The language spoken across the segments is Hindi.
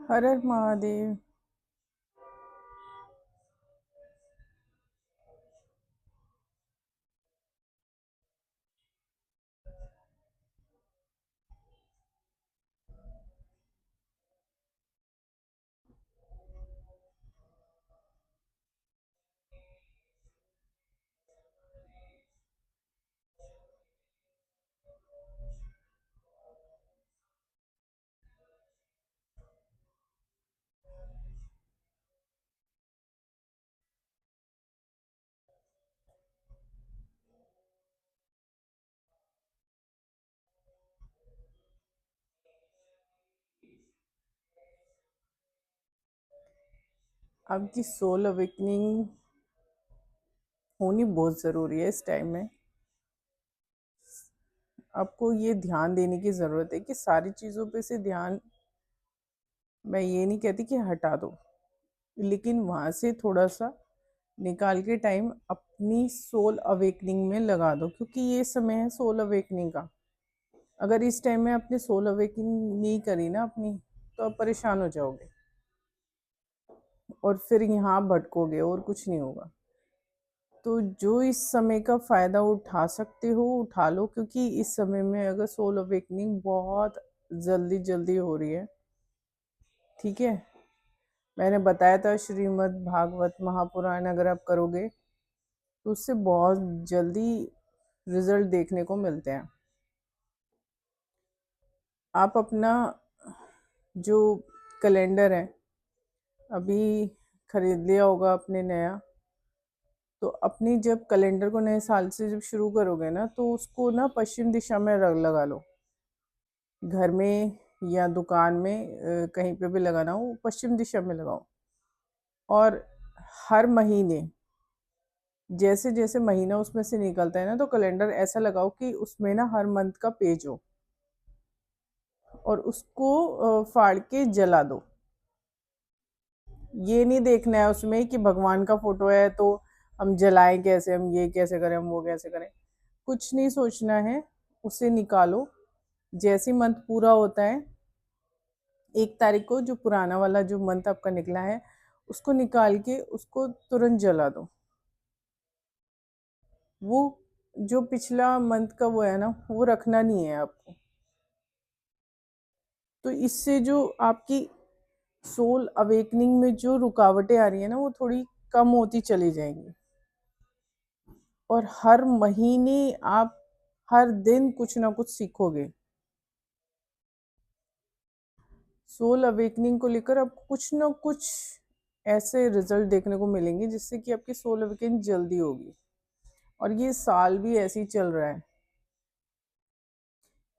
हर हर महादेव। आपकी सोल अवेकनिंग होनी बहुत ज़रूरी है इस टाइम में। आपको ये ध्यान देने की ज़रूरत है कि सारी चीज़ों पे से ध्यान, मैं ये नहीं कहती कि हटा दो, लेकिन वहाँ से थोड़ा सा निकाल के टाइम अपनी सोल अवेकनिंग में लगा दो, क्योंकि ये समय है सोल अवेकनिंग का। अगर इस टाइम में अपनी सोल अवेकनिंग नहीं करी ना अपनी, तो आप परेशान हो जाओगे और फिर यहाँ भटकोगे और कुछ नहीं होगा। तो जो इस समय का फ़ायदा उठा सकते हो उठा लो, क्योंकि इस समय में अगर सोल अवेकनिंग बहुत जल्दी जल्दी हो रही है। ठीक है, मैंने बताया था श्रीमद् भागवत महापुराण अगर आप करोगे तो उससे बहुत जल्दी रिजल्ट देखने को मिलते हैं। आप अपना जो कैलेंडर है अभी खरीद लिया होगा आपने नया, तो अपनी जब कैलेंडर को नए साल से जब शुरू करोगे ना, तो उसको ना पश्चिम दिशा में रग लगा लो। घर में या दुकान में कहीं पे भी लगाना हो, पश्चिम दिशा में लगाओ। और हर महीने जैसे जैसे महीना उसमें से निकलता है ना, तो कैलेंडर ऐसा लगाओ कि उसमें ना हर मंथ का पेज हो, और उसको फाड़ के जला दो। ये नहीं देखना है उसमें कि भगवान का फोटो है तो हम जलाएं कैसे, हम ये कैसे करें, हम वो कैसे करें, कुछ नहीं सोचना है। उसे निकालो। जैसे मंथ पूरा होता है 1 तारीख को, जो पुराना वाला जो मंथ आपका निकला है उसको निकाल के उसको तुरंत जला दो। वो जो पिछला मंथ का वो है ना, वो रखना नहीं है आपको। तो इससे जो आपकी सोल अवेकनिंग में जो रुकावटें आ रही है ना, वो थोड़ी कम होती चली जाएंगी। और हर महीने आप हर दिन कुछ ना कुछ सीखोगे। सोल अवेकनिंग को लेकर आपको कुछ ना कुछ ऐसे रिजल्ट देखने को मिलेंगे जिससे कि आपकी सोल अवेकनिंग जल्दी होगी। और ये साल भी ऐसे ही चल रहा है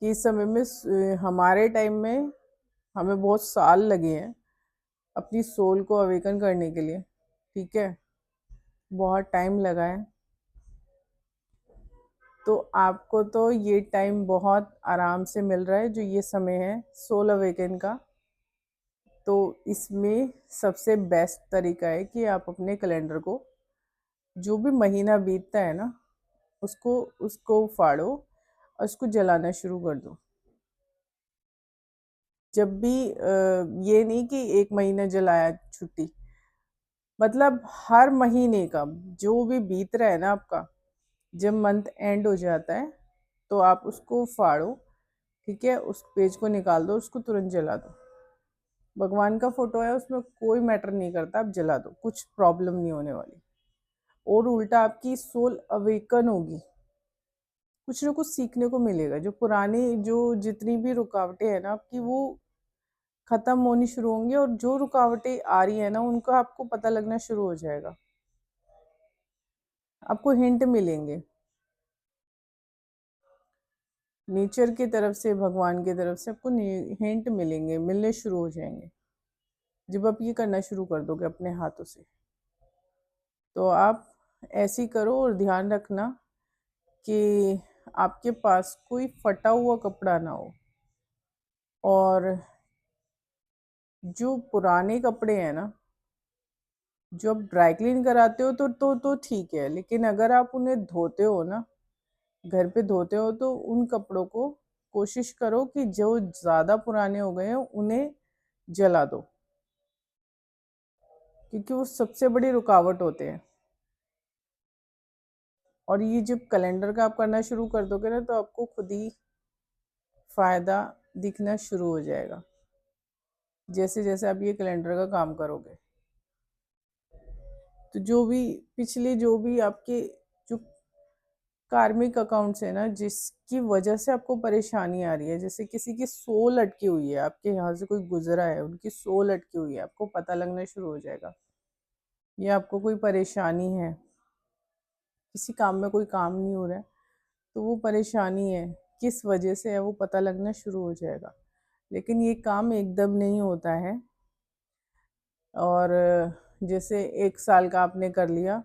कि इस समय में हमारे टाइम में हमें बहुत साल लगे हैं अपनी सोल को अवेकन करने के लिए। ठीक है, बहुत टाइम लगा है। तो आपको तो ये टाइम बहुत आराम से मिल रहा है, जो ये समय है सोल अवेकन का। तो इसमें सबसे बेस्ट तरीका है कि आप अपने कैलेंडर को जो भी महीना बीतता है ना, उसको उसको फाड़ो और उसको जलाना शुरू कर दो। जब भी ये नहीं कि 1 महीना जलाया छुट्टी, मतलब हर महीने का जो भी बीत रहा है ना आपका, जब मंथ एंड हो जाता है तो आप उसको फाड़ो। ठीक है, उस पेज को निकाल दो, उसको तुरंत जला दो। भगवान का फोटो है, उसमें कोई मैटर नहीं करता, आप जला दो, कुछ प्रॉब्लम नहीं होने वाली। और उल्टा आपकी सोल अवेकन होगी, कुछ ना कुछ सीखने को मिलेगा। जो पुरानी जो जितनी भी रुकावटें हैं ना आपकी, वो खत्म होनी शुरू होंगी, और जो रुकावटें आ रही है ना उनका आपको पता लगना शुरू हो जाएगा। आपको हिंट मिलेंगे नेचर की तरफ से, भगवान की तरफ से आपको हिंट मिलेंगे, मिलने शुरू हो जाएंगे जब आप ये करना शुरू कर दोगे अपने हाथों से। तो आप ऐसे ही करो, और ध्यान रखना कि आपके पास कोई फटा हुआ कपड़ा ना हो। और जो पुराने कपड़े हैं ना, जो आप ड्राई क्लीन कराते हो तो ठीक है, लेकिन अगर आप उन्हें धोते हो ना, घर पे धोते हो, तो उन कपड़ों को कोशिश करो कि जो ज़्यादा पुराने हो गए हैं उन्हें जला दो। क्योंकि वो सबसे बड़ी रुकावट होते हैं। और ये जब कैलेंडर का आप करना शुरू कर दोगे ना, तो आपको खुद ही फ़ायदा दिखना शुरू हो जाएगा, जैसे जैसे आप ये कैलेंडर का काम करोगे। तो जो भी पिछले जो भी आपके जो कार्मिक अकाउंट्स है ना, जिसकी वजह से आपको परेशानी आ रही है, जैसे किसी की सोल अटकी हुई है, आपके यहाँ से कोई गुजरा है, उनकी सोल अटकी हुई है, आपको पता लगना शुरू हो जाएगा। या आपको कोई परेशानी है, किसी काम में कोई काम नहीं हो रहा है, तो वो परेशानी है, किस वजह से है, वो पता लगना शुरू हो जाएगा। लेकिन ये काम एकदम नहीं होता है। और जैसे 1 साल का आपने कर लिया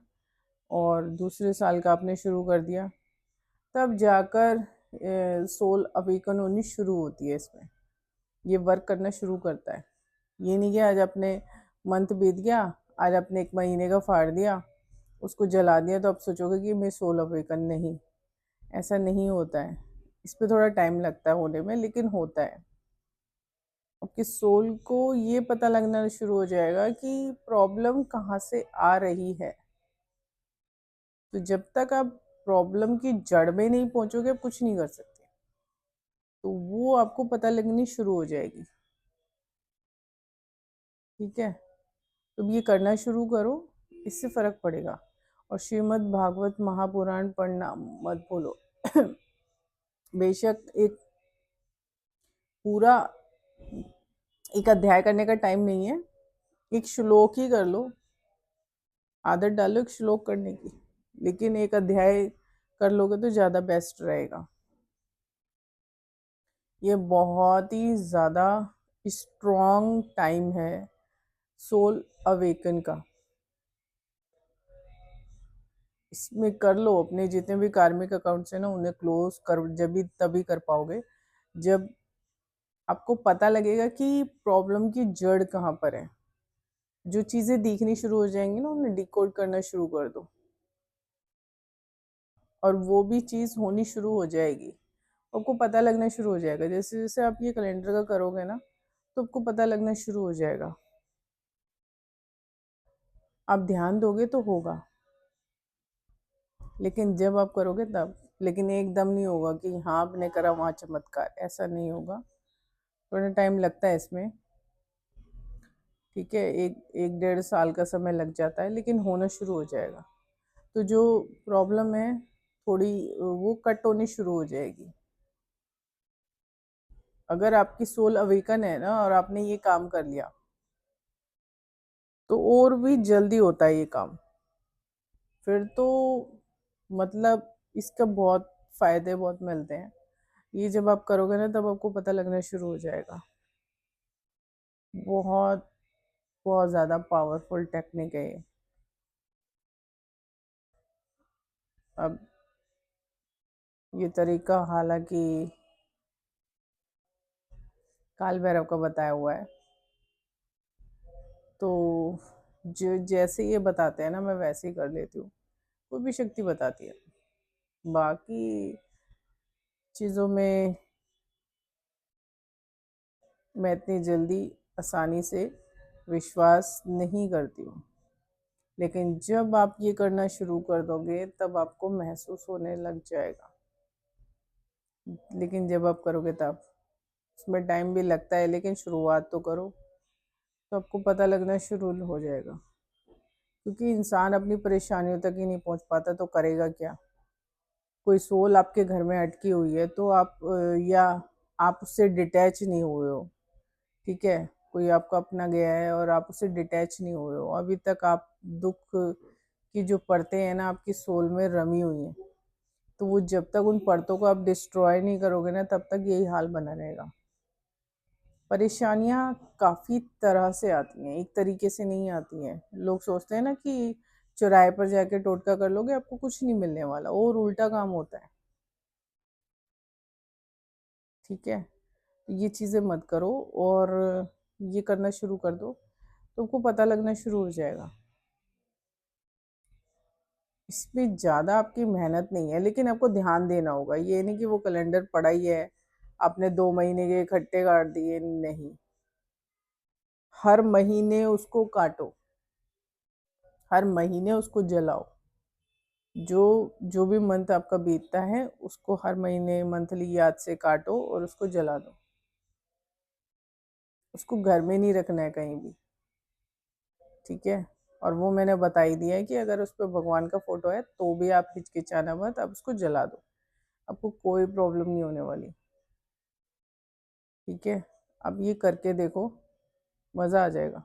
और दूसरे साल का आपने शुरू कर दिया, तब जाकर सोल अवेकन होनी शुरू होती है इसमें, ये वर्क करना शुरू करता है। ये नहीं कि आज अपने मंथ बीत गया, आज आपने 1 महीने का फाड़ दिया, उसको जला दिया, तो आप सोचोगे कि मैं सोल अवेकन नहीं, ऐसा नहीं होता है। इस पे थोड़ा टाइम लगता है होने में, लेकिन होता है। आपकी सोल को ये पता लगना शुरू हो जाएगा कि प्रॉब्लम कहाँ से आ रही है। तो जब तक आप प्रॉब्लम की जड़ में नहीं पहुंचोगे, आप कुछ नहीं कर सकते। तो वो आपको पता लगनी शुरू हो जाएगी। ठीक है, तो ये करना शुरू करो, इससे फर्क पड़ेगा। और श्रीमद् भागवत महापुराण पढ़ना मत भूलो। बेशक एक पूरा एक अध्याय करने का टाइम नहीं है, एक श्लोक ही कर लो, आदत डालो एक श्लोक करने की, लेकिन एक अध्याय कर लोगे तो ज़्यादा बेस्ट रहेगा। ये बहुत ही ज़्यादा स्ट्रॉन्ग टाइम है सोल अवेकन का। इसमें कर लो, अपने जितने भी कार्मिक अकाउंट्स हैं ना, उन्हें क्लोज कर, जब भी तभी कर पाओगे जब आपको पता लगेगा कि प्रॉब्लम की जड़ कहाँ पर है। जो चीज़ें दिखनी शुरू हो जाएंगी ना, उन्हें डिकोड करना शुरू कर दो, और वो भी चीज़ होनी शुरू हो जाएगी। आपको पता लगना शुरू हो जाएगा, जैसे जैसे आप ये कैलेंडर का करोगे ना, तो आपको पता लगना शुरू हो जाएगा। आप ध्यान दोगे तो होगा, लेकिन जब आप करोगे तब। लेकिन एकदम नहीं होगा कि हाँ आपने करा वहाँ चमत्कार, ऐसा नहीं होगा। थोड़ा टाइम लगता है इसमें। ठीक है, एक 1-1.5 साल का समय लग जाता है, लेकिन होना शुरू हो जाएगा। तो जो प्रॉब्लम है थोड़ी, वो कट होनी शुरू हो जाएगी। अगर आपकी सोल अवेकन है ना, और आपने ये काम कर लिया, तो और भी जल्दी होता है ये काम। फिर तो मतलब इसका बहुत फ़ायदे बहुत मिलते हैं। ये जब आप करोगे ना, तब आपको पता लगना शुरू हो जाएगा। बहुत बहुत ज़्यादा पावरफुल टेक्निक है ये। अब ये तरीका हालांकि काल भैरव का बताया हुआ है, तो जो जैसे ये बताते हैं ना, मैं वैसे ही कर लेती हूँ। कोई भी शक्ति बताती है, बाकी चीज़ों में मैं इतनी जल्दी आसानी से विश्वास नहीं करती हूँ। लेकिन जब आप ये करना शुरू कर दोगे, तब आपको महसूस होने लग जाएगा। लेकिन जब आप करोगे तब, उसमें टाइम भी लगता है, लेकिन शुरुआत तो करो, तो आपको पता लगना शुरू हो जाएगा। क्योंकि इंसान अपनी परेशानियों तक ही नहीं पहुंच पाता, तो करेगा क्या। कोई सोल आपके घर में अटकी हुई है, तो आप या आप उससे डिटैच नहीं हुए हो। ठीक है, कोई आपका अपना गया है और आप उससे डिटैच नहीं हुए हो, अभी तक आप दुख की जो परतें हैं ना, आपकी सोल में रमी हुई हैं। तो वो जब तक उन परतों को आप डिस्ट्रॉय नहीं करोगे ना, तब तक यही हाल बना रहेगा। परेशानियाँ काफ़ी तरह से आती हैं, एक तरीके से नहीं आती हैं। लोग सोचते हैं ना कि चौराहे पर जाके टोटका कर लोगे, आपको कुछ नहीं मिलने वाला, और उल्टा काम होता है। ठीक है, तो ये चीज़ें मत करो, और ये करना शुरू कर दो, तो आपको पता लगना शुरू हो जाएगा। इसमें ज़्यादा आपकी मेहनत नहीं है, लेकिन आपको ध्यान देना होगा। ये नहीं कि वो कैलेंडर पड़ा ही है, आपने 2 महीने के इकट्ठे काट दिए, नहीं। हर महीने उसको काटो, हर महीने उसको जलाओ। जो जो भी मंथ आपका बीतता है उसको हर महीने मंथली याद से काटो और उसको जला दो। उसको घर में नहीं रखना है कहीं भी, ठीक है। और वो मैंने बता ही दिया है कि अगर उस पर भगवान का फोटो है तो भी आप हिचकिचाना मत, आप उसको जला दो, आपको कोई प्रॉब्लम नहीं होने वाली, ठीक है। अब ये करके देखो, मज़ा आ जाएगा।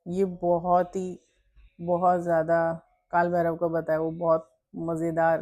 ये बहुत ही बहुत ज़्यादा, काल भैरव का बताया वो बहुत मज़ेदार